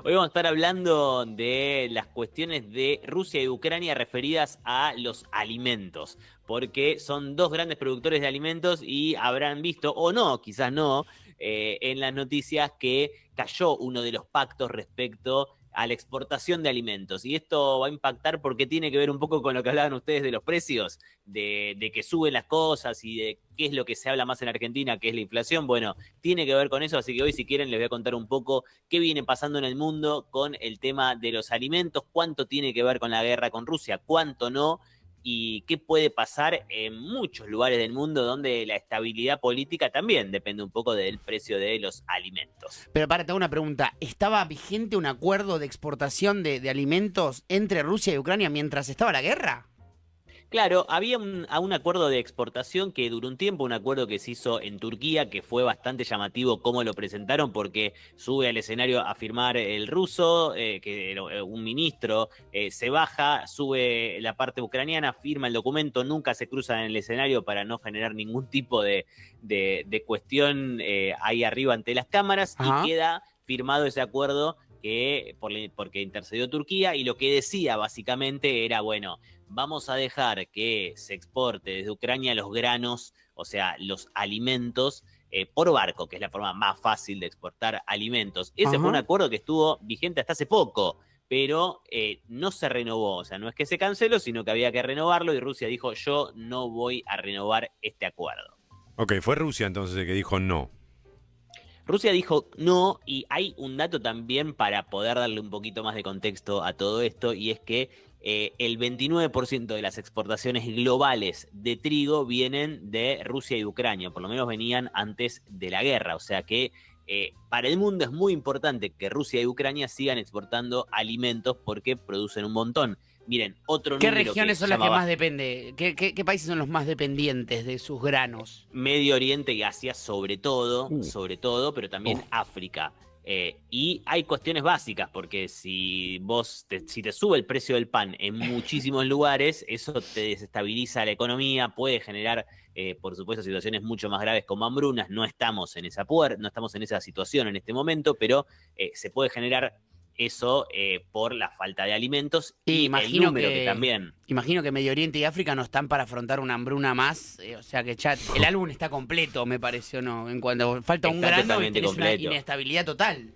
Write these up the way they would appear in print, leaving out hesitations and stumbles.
Hoy vamos a estar hablando de las cuestiones de Rusia y Ucrania referidas a los alimentos, porque son dos grandes productores de alimentos y habrán visto, o no, quizás no, en las noticias que cayó uno de los pactos respecto a la exportación de alimentos. Y esto va a impactar porque tiene que ver un poco con lo que hablaban ustedes de los precios, de que suben las cosas y de qué es lo que se habla más en Argentina, que es la inflación. Bueno, tiene que ver con eso, así que hoy si quieren les voy a contar un poco qué viene pasando en el mundo con el tema de los alimentos, cuánto tiene que ver con la guerra con Rusia, cuánto no, y qué puede pasar en muchos lugares del mundo donde la estabilidad política también depende un poco del precio de los alimentos. Pero para, te hago una pregunta. ¿Estaba vigente un acuerdo de exportación de alimentos entre Rusia y Ucrania mientras estaba la guerra? Claro, había un acuerdo de exportación que duró un tiempo, un acuerdo que se hizo en Turquía, que fue bastante llamativo cómo lo presentaron, porque sube al escenario a firmar el ruso, que era un ministro, se baja, sube la parte ucraniana, firma el documento, nunca se cruzan en el escenario para no generar ningún tipo de cuestión ahí arriba ante las cámaras, y Ajá. queda firmado ese acuerdo porque intercedió Turquía, y lo que decía básicamente era, bueno, vamos a dejar que se exporte desde Ucrania los granos, o sea, los alimentos, por barco, que es la forma más fácil de exportar alimentos. Ese fue un Ajá. acuerdo que estuvo vigente hasta hace poco, pero no se renovó. O sea, no es que se canceló, sino que había que renovarlo y Rusia dijo, yo no voy a renovar este acuerdo. Ok, fue Rusia entonces el que dijo no. Rusia dijo no, y hay un dato también para poder darle un poquito más de contexto a todo esto, y es que el 29% de las exportaciones globales de trigo vienen de Rusia y Ucrania, por lo menos venían antes de la guerra, o sea que para el mundo es muy importante que Rusia y Ucrania sigan exportando alimentos porque producen un montón. Miren, otro ¿Qué número que regiones son las que llamaba más depende? ¿Qué países son los más dependientes de sus granos? Medio Oriente y Asia Uh, sobre todo, pero uh. también África. Y hay cuestiones básicas, porque si te sube el precio del pan en muchísimos lugares, eso te desestabiliza la economía, puede generar, por supuesto, situaciones mucho más graves como hambrunas. No estamos en no estamos en esa situación en este momento, pero se puede generar eso por la falta de alimentos Y y el número que también. imagino que Medio Oriente y África no están para afrontar una hambruna más. O sea que ya el álbum está completo, me pareció, ¿no? En cuanto falta un Está grano y totalmente tenés una completo. inestabilidad total.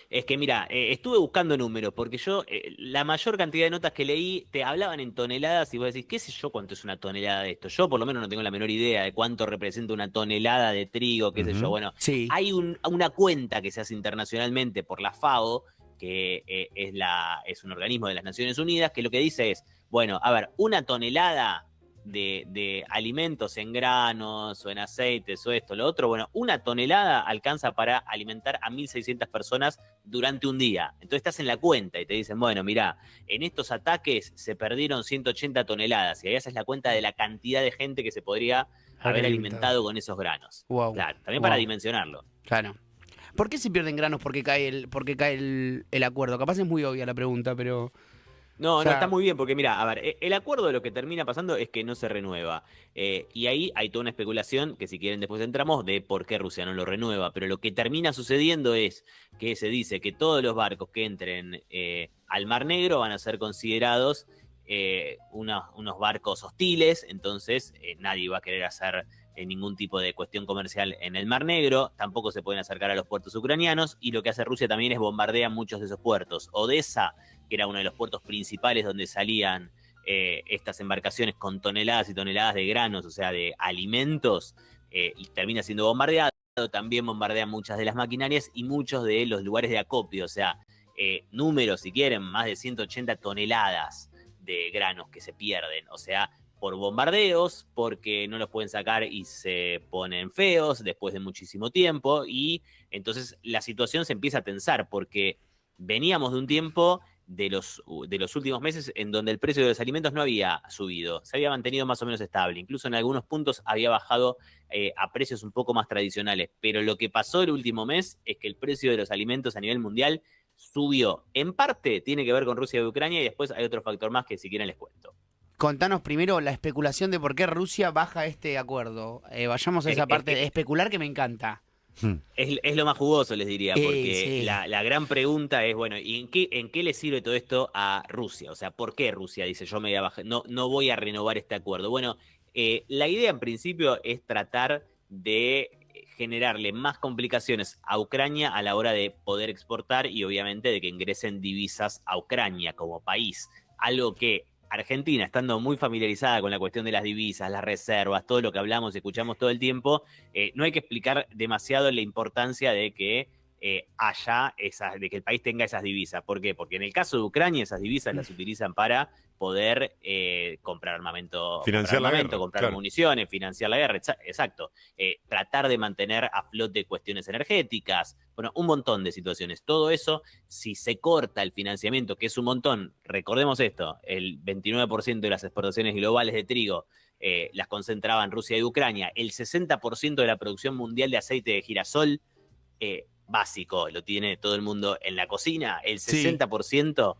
Es que mira, estuve buscando números, porque yo, la mayor cantidad de notas que leí te hablaban en toneladas y vos decís, ¿qué sé yo cuánto es una tonelada de esto? Yo por lo menos no tengo la menor idea de cuánto representa una tonelada de trigo, qué sé yo. Ujú. Bueno, Sí. hay una cuenta que se hace internacionalmente por la FAO, que es un organismo de las Naciones Unidas, que lo que dice es, bueno, a ver, una tonelada de alimentos en granos o en aceites o esto, lo otro, bueno, una tonelada alcanza para alimentar a 1.600 personas durante un día. Entonces estás en la cuenta y te dicen, bueno, mira, en estos ataques se perdieron 180 toneladas, y ahí haces la cuenta de la cantidad de gente que se podría Haber haber alimentado. alimentado con esos granos. Wow, Claro, también para wow. dimensionarlo. Claro. ¿Por qué se pierden granos? Porque cae el acuerdo. Capaz es muy obvia la pregunta, pero. O No, no, está sea, muy bien, porque mira, a ver, el acuerdo lo que termina pasando es que no se renueva. Y ahí hay toda una especulación, que si quieren después entramos, de por qué Rusia no lo renueva. Pero lo que termina sucediendo es que se dice que todos los barcos que entren al Mar Negro van a ser considerados unos barcos hostiles, entonces nadie va a querer hacer ningún tipo de cuestión comercial en el Mar Negro, tampoco se pueden acercar a los puertos ucranianos, y lo que hace Rusia también es bombardear muchos de esos puertos. Odessa, que era uno de los puertos principales donde salían estas embarcaciones con toneladas y toneladas de granos, o sea, de alimentos, y termina siendo bombardeado. También bombardean muchas de las maquinarias y muchos de los lugares de acopio, o sea, números, si quieren, más de 180 toneladas de granos que se pierden, o sea, por bombardeos, porque no los pueden sacar y se ponen feos después de muchísimo tiempo, y entonces la situación se empieza a tensar, porque veníamos de un tiempo de los últimos meses en donde el precio de los alimentos no había subido, se había mantenido más o menos estable, incluso en algunos puntos había bajado a precios un poco más tradicionales, pero lo que pasó el último mes es que el precio de los alimentos a nivel mundial subió. En parte tiene que ver con Rusia y Ucrania, y después hay otro factor más que si quieren les cuento. contanos primero la especulación de por qué Rusia baja este acuerdo. Vayamos a esa Es parte de que especular que me encanta. Es lo más jugoso, les diría, porque Sí. la gran pregunta es, bueno, ¿y en qué le sirve todo esto a Rusia? O sea, ¿por qué Rusia dice, yo me voy a bajar, no voy a renovar este acuerdo? Bueno, la idea en principio es tratar de generarle más complicaciones a Ucrania a la hora de poder exportar y obviamente de que ingresen divisas a Ucrania como país. Algo que Argentina, estando muy familiarizada con la cuestión de las divisas, las reservas, todo lo que hablamos y escuchamos todo el tiempo, no hay que explicar demasiado la importancia de que de que el país tenga esas divisas. ¿Por qué? Porque en el caso de Ucrania esas divisas las utilizan para poder comprar armamento, Financiar la guerra, comprar claro. municiones, financiar la guerra, exacto. Tratar de mantener a flote cuestiones energéticas, bueno, un montón de situaciones. Todo eso, si se corta el financiamiento, que es un montón, recordemos esto, el 29% de las exportaciones globales de trigo las concentraban Rusia y Ucrania, el 60% de la producción mundial de aceite de girasol básico, lo tiene todo el mundo en la cocina, el 60%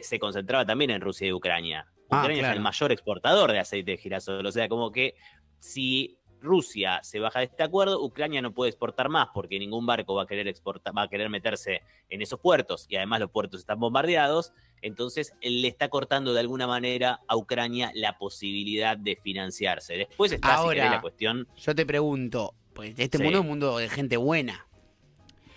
se concentraba también en Rusia y Ucrania. Ucrania es el mayor exportador de aceite de girasol, o sea, como que si Rusia se baja de este acuerdo, Ucrania no puede exportar más porque ningún barco va a querer exportar, va a querer meterse en esos puertos y además los puertos están bombardeados, entonces él le está cortando de alguna manera a Ucrania la posibilidad de financiarse. Después está, Ahora, si querés, la cuestión. Yo te pregunto, pues este Sí. mundo es un mundo de gente buena.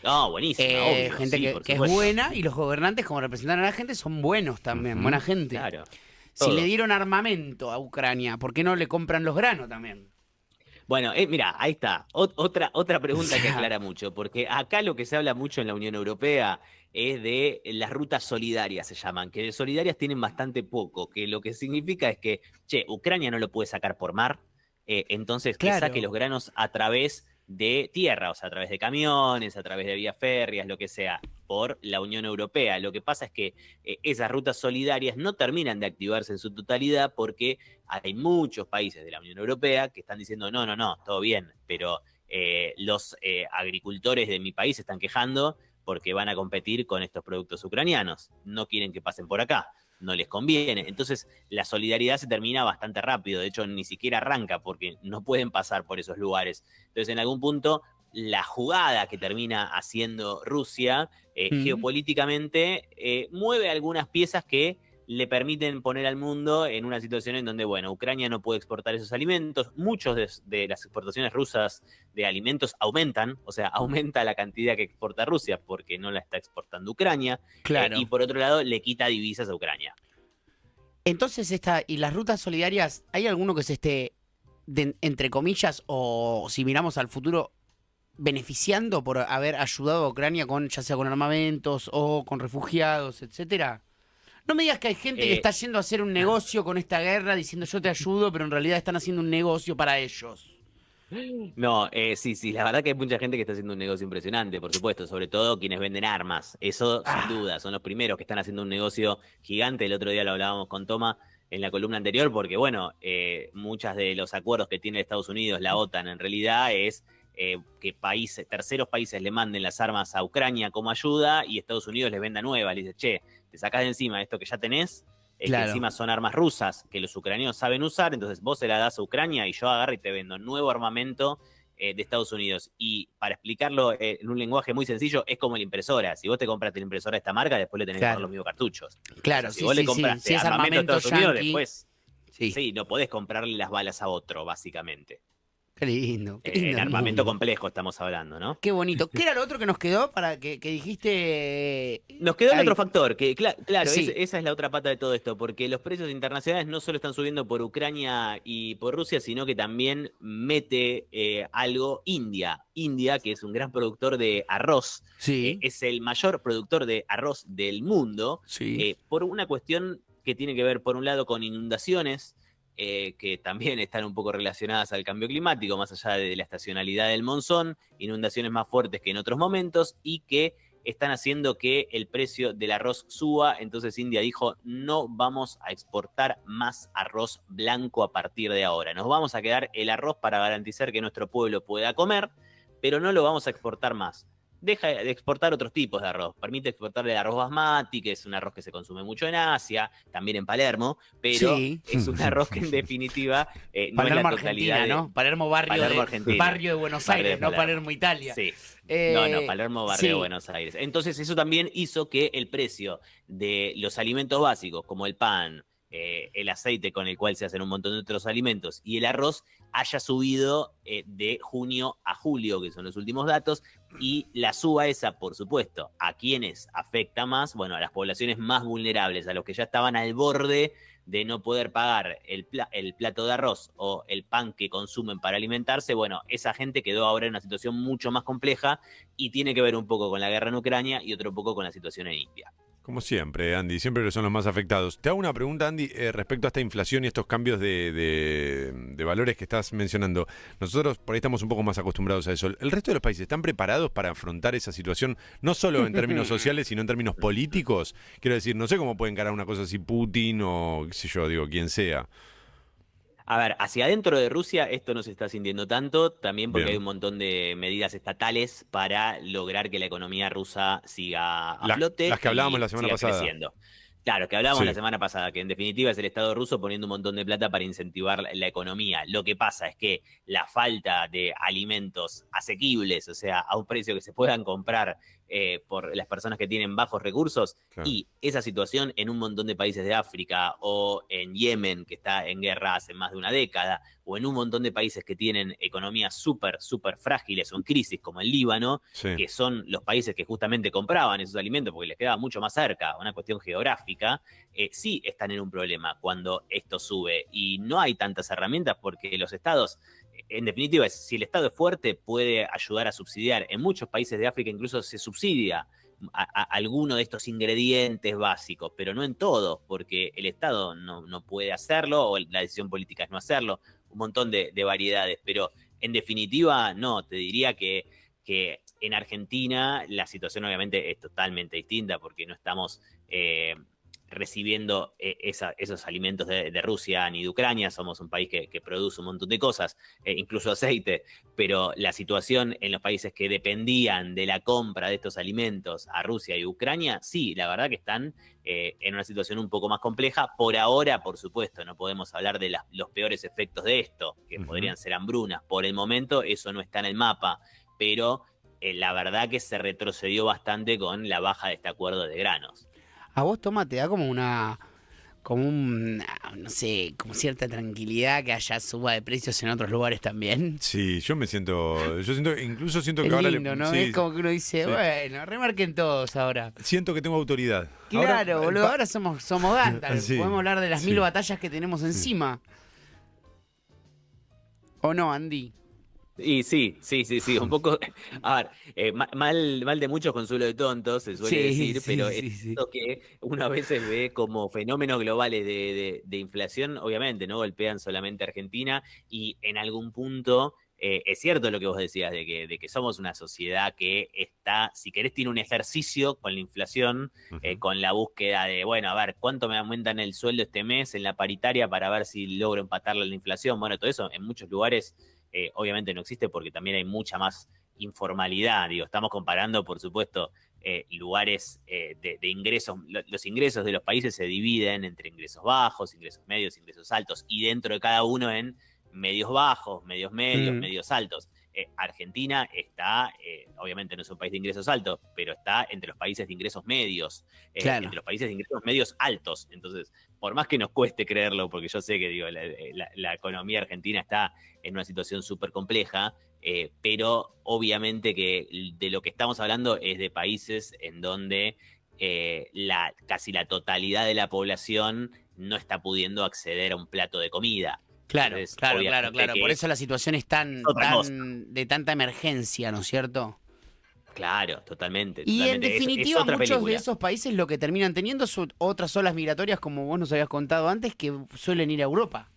No, buenísima, obvio. Gente sí, que es buena y los gobernantes, como representan a la gente, son buenos también, buena gente. Claro. Si Todos. le dieron armamento a Ucrania, ¿por qué no le compran los granos también? Bueno, mira, ahí está. Otra pregunta O sea, que aclara mucho, porque acá lo que se habla mucho en la Unión Europea es de las rutas solidarias, se llaman, que de solidarias tienen bastante poco, que lo que significa es que, che, Ucrania no lo puede sacar por mar, entonces que Claro. saque los granos a través de tierra, o sea, a través de camiones, a través de vías férreas, lo que sea, por la Unión Europea. Lo que pasa es que esas rutas solidarias no terminan de activarse en su totalidad porque hay muchos países de la Unión Europea que están diciendo, no, todo bien, pero los agricultores de mi país se están quejando porque van a competir con estos productos ucranianos. No quieren que pasen por acá, no les conviene. Entonces, la solidaridad se termina bastante rápido. De hecho, ni siquiera arranca porque no pueden pasar por esos lugares. Entonces, en algún punto, la jugada que termina haciendo Rusia geopolíticamente mueve algunas piezas que le permiten poner al mundo en una situación en donde, bueno, Ucrania no puede exportar esos alimentos, muchos de las exportaciones rusas de alimentos aumentan, o sea, aumenta la cantidad que exporta Rusia porque no la está exportando Ucrania, Claro. y por otro lado le quita divisas a Ucrania. Entonces, y las rutas solidarias, ¿hay alguno que se esté, entre comillas, o si miramos al futuro, beneficiando por haber ayudado a Ucrania con, ya sea con armamentos o con refugiados, etcétera? No me digas que hay gente que está yendo a hacer un negocio con esta guerra diciendo yo te ayudo, pero en realidad están haciendo un negocio para ellos. No, sí, la verdad que hay mucha gente que está haciendo un negocio impresionante, por supuesto, sobre todo quienes venden armas. Eso sin duda, son los primeros que están haciendo un negocio gigante. El otro día lo hablábamos con Toma en la columna anterior, porque bueno, muchos de los acuerdos que tiene Estados Unidos, la OTAN, en realidad es que terceros países le manden las armas a Ucrania como ayuda y Estados Unidos les venda nuevas. Le dice, che, te sacás de encima esto que ya tenés, Claro. que encima son armas rusas que los ucranianos saben usar, entonces vos se la das a Ucrania y yo agarro y te vendo nuevo armamento de Estados Unidos. Y para explicarlo en un lenguaje muy sencillo, es como la impresora. Si vos te compraste la impresora de esta marca, después le tenés que Claro. poner los mismos cartuchos. Claro, O sea, si sí, vos le sí, compraste si es armamento a Estados Unidos, yankee, después sí. sí, no podés comprarle las balas a otro, básicamente. Qué lindo, qué lindo En el armamento mundo. complejo estamos hablando, ¿no? Qué bonito. ¿Qué era lo otro que nos quedó para que dijiste? Nos quedó el Ay, otro factor, que claro, Sí. esa es la otra pata de todo esto, porque los precios internacionales no solo están subiendo por Ucrania y por Rusia, sino que también mete algo India. India, que es un gran productor de arroz, Sí. es el mayor productor de arroz del mundo, Sí. por una cuestión que tiene que ver, por un lado, con inundaciones, que también están un poco relacionadas al cambio climático, más allá de la estacionalidad del monzón, inundaciones más fuertes que en otros momentos, y que están haciendo que el precio del arroz suba. Entonces India dijo, no vamos a exportar más arroz blanco a partir de ahora. Nos vamos a quedar el arroz para garantizar que nuestro pueblo pueda comer, pero no lo vamos a exportar más. deja de exportar otros tipos de arroz. Permite exportar el arroz basmati, que es un arroz que se consume mucho en Asia, también en Palermo, pero Sí. es un arroz que en definitiva no es Palermo, la totalidad Argentina, ¿no? Palermo, barrio, Argentina. barrio de Buenos Barrio de Aires, no Palermo, Italia. Sí. Eh, No, Palermo, barrio sí. de Buenos Aires. Entonces eso también hizo que el precio de los alimentos básicos, como el pan, el aceite con el cual se hacen un montón de otros alimentos y el arroz, haya subido de junio a julio, que son los últimos datos, y la suba esa, por supuesto, ¿a quiénes afecta más? Bueno, a las poblaciones más vulnerables, a los que ya estaban al borde de no poder pagar el plato de arroz o el pan que consumen para alimentarse. Bueno, esa gente quedó ahora en una situación mucho más compleja y tiene que ver un poco con la guerra en Ucrania y otro poco con la situación en India. Como siempre, Andy, siempre son los más afectados. Te hago una pregunta, Andy, respecto a esta inflación y estos cambios de valores que estás mencionando. Nosotros por ahí estamos un poco más acostumbrados a eso. ¿El resto de los países están preparados para afrontar esa situación, no solo en términos sociales, sino en términos políticos? Quiero decir, no sé cómo puede encarar una cosa así Putin o, qué sé yo, digo, quien sea. A ver, hacia adentro de Rusia esto no se está sintiendo tanto, también porque Bien. hay un montón de medidas estatales para lograr que la economía rusa siga a flote Las que hablábamos y la semana siga pasada. creciendo. Claro, que hablábamos Sí. la semana pasada, que en definitiva es el Estado ruso poniendo un montón de plata para incentivar la economía. Lo que pasa es que la falta de alimentos asequibles, o sea, a un precio que se puedan comprar por las personas que tienen bajos recursos, Claro. y esa situación en un montón de países de África o en Yemen, que está en guerra hace más de una década, o en un montón de países que tienen economías súper, súper frágiles o en crisis, como el Líbano, Sí. que son los países que justamente compraban esos alimentos porque les quedaba mucho más cerca, una cuestión geográfica, sí están en un problema cuando esto sube. Y no hay tantas herramientas porque los estados, en definitiva, si el estado es fuerte, puede ayudar a subsidiar. En muchos países de África incluso se subsidia alguno de estos ingredientes básicos, pero no en todos, porque el Estado no puede hacerlo o la decisión política es no hacerlo, un montón de variedades, pero en definitiva, no, te diría que en Argentina la situación obviamente es totalmente distinta porque no estamos recibiendo esos alimentos de Rusia ni de Ucrania, somos un país que produce un montón de cosas, incluso aceite, pero la situación en los países que dependían de la compra de estos alimentos a Rusia y Ucrania, sí, la verdad que están en una situación un poco más compleja. Por ahora, por supuesto, no podemos hablar de los peores efectos de esto, que podrían ser hambrunas. Por el momento eso no está en el mapa, pero la verdad que se retrocedió bastante con la baja de este acuerdo de granos. A vos, Toma, te da no sé, como cierta tranquilidad que haya suba de precios en otros lugares también. Sí, incluso siento Es que ahora lindo, ¿no? sí, Es como que uno dice, sí. bueno, remarquen todos ahora. Siento que tengo autoridad. Claro, Ahora, boludo, ahora somos Gandalf, Sí, podemos hablar de las sí. 1000 batallas que tenemos encima. ¿O no, Andy? Y sí, un poco, a ver, mal de muchos, consuelo de tontos, se suele decir, pero es cierto que uno a veces ve como fenómenos globales de inflación, obviamente, no golpean solamente a Argentina, y en algún punto es cierto lo que vos decías, de que somos una sociedad que está, si querés, tiene un ejercicio con la inflación, con la búsqueda de, bueno, a ver, ¿cuánto me aumentan el sueldo este mes en la paritaria para ver si logro empatarle la inflación? Bueno, todo eso en muchos lugares obviamente no existe porque también hay mucha más informalidad. Digo, estamos comparando, por supuesto, lugares de ingresos. Los ingresos de los países se dividen entre ingresos bajos, ingresos medios, ingresos altos, y dentro de cada uno en medios bajos, medios medios, medios altos. Argentina está, obviamente no es un país de ingresos altos, pero está entre los países de ingresos medios, Claro. entre los países de ingresos medios altos. Entonces, por más que nos cueste creerlo, porque yo sé que digo, la economía argentina está en una situación súper compleja, pero obviamente que de lo que estamos hablando es de países en donde casi la totalidad de la población no está pudiendo acceder a un plato de comida. Claro, Entonces, claro. obviamente Por eso la situación es otra cosa. de tanta emergencia, ¿no es cierto? Claro, totalmente. Y en totalmente. definitiva, es otra muchos película. de esos países lo que terminan teniendo son otras olas migratorias, como vos nos habías contado antes, que suelen ir a Europa.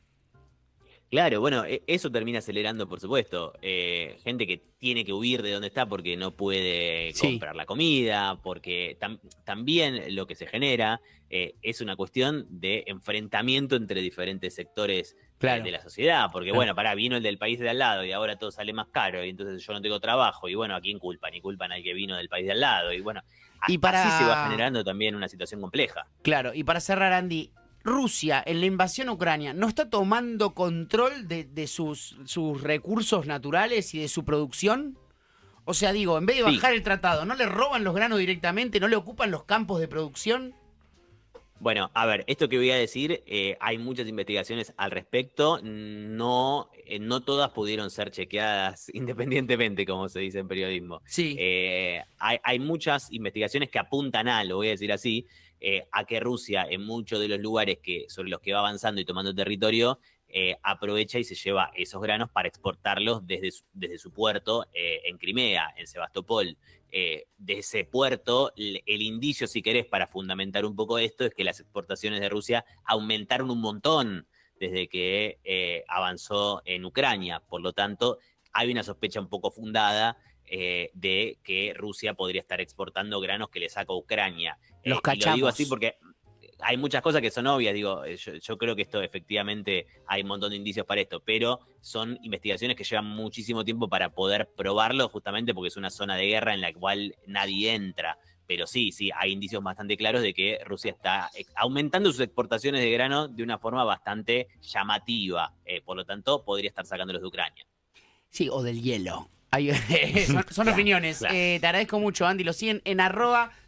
Claro, bueno, eso termina acelerando, por supuesto. Gente que tiene que huir de donde está porque no puede Sí. comprar la comida, porque también lo que se genera es una cuestión de enfrentamiento entre diferentes sectores Claro. de la sociedad, porque Claro. bueno, vino el del país de al lado y ahora todo sale más caro y entonces yo no tengo trabajo y bueno, ¿a quién culpan? Y culpan al que vino del país de al lado y bueno, Y así se va para... generando también una situación compleja. Claro, y para cerrar, Andy, Rusia en la invasión a Ucrania no está tomando control de sus recursos naturales y de su producción. O sea, digo, en vez de Sí. bajar el tratado, ¿no le roban los granos directamente? ¿No le ocupan los campos de producción? Bueno, a ver, esto que voy a decir, hay muchas investigaciones al respecto, no todas pudieron ser chequeadas independientemente, como se dice en periodismo. Sí. Hay muchas investigaciones que apuntan lo voy a decir así, a que Rusia en muchos de los lugares sobre los que va avanzando y tomando territorio, aprovecha y se lleva esos granos para exportarlos desde su puerto en Crimea, en Sebastopol. De ese puerto, el indicio, si querés, para fundamentar un poco esto, es que las exportaciones de Rusia aumentaron un montón desde que avanzó en Ucrania. Por lo tanto, hay una sospecha un poco fundada de que Rusia podría estar exportando granos que le saca a Ucrania. Los Y lo cachamos. digo así porque hay muchas cosas que son obvias, digo, yo creo que esto efectivamente hay un montón de indicios para esto, pero son investigaciones que llevan muchísimo tiempo para poder probarlo, justamente porque es una zona de guerra en la cual nadie entra. Pero sí, hay indicios bastante claros de que Rusia está aumentando sus exportaciones de grano de una forma bastante llamativa. Por lo tanto, podría estar sacándolos de Ucrania. Sí, o del hielo. Son Claro, opiniones. claro. Te agradezco mucho, Andy. Lo siguen en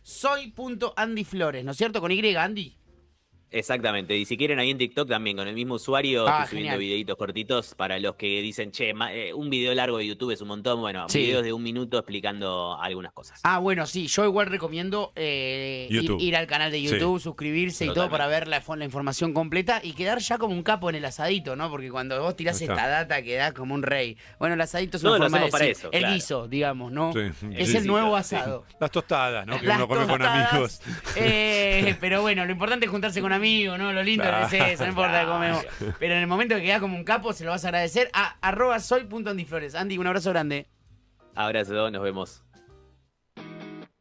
@soy.andyflores, ¿no es cierto? Con Y, Andy. Exactamente, y si quieren ahí en TikTok también con el mismo usuario, Ah, estoy subiendo genial. videitos cortitos para los que dicen, che, un video largo de YouTube es un montón, bueno, Sí. videos de 1 minuto explicando algunas cosas. Ah, bueno, sí, yo igual recomiendo YouTube. ir al canal de YouTube, suscribirse y todo Totalmente. para ver la información completa y quedar ya como un capo en el asadito, ¿no? Porque cuando vos tirás Ahí está. esta data quedás como un rey. Bueno, el asadito es una Todos lo forma de hacemos para decir, eso, el claro. guiso, digamos, ¿no? Sí, Es sí, el sí, nuevo claro, asado. Las tostadas, ¿no? Que Las uno come con tostadas, amigos. Pero bueno, lo importante es juntarse con amigos, ¿no? Lo lindo es eso, no importa que comemos. Pero en el momento que quedás como un capo, se lo vas a agradecer a @soy.andyflores. Andy, un abrazo grande. Abrazo, nos vemos.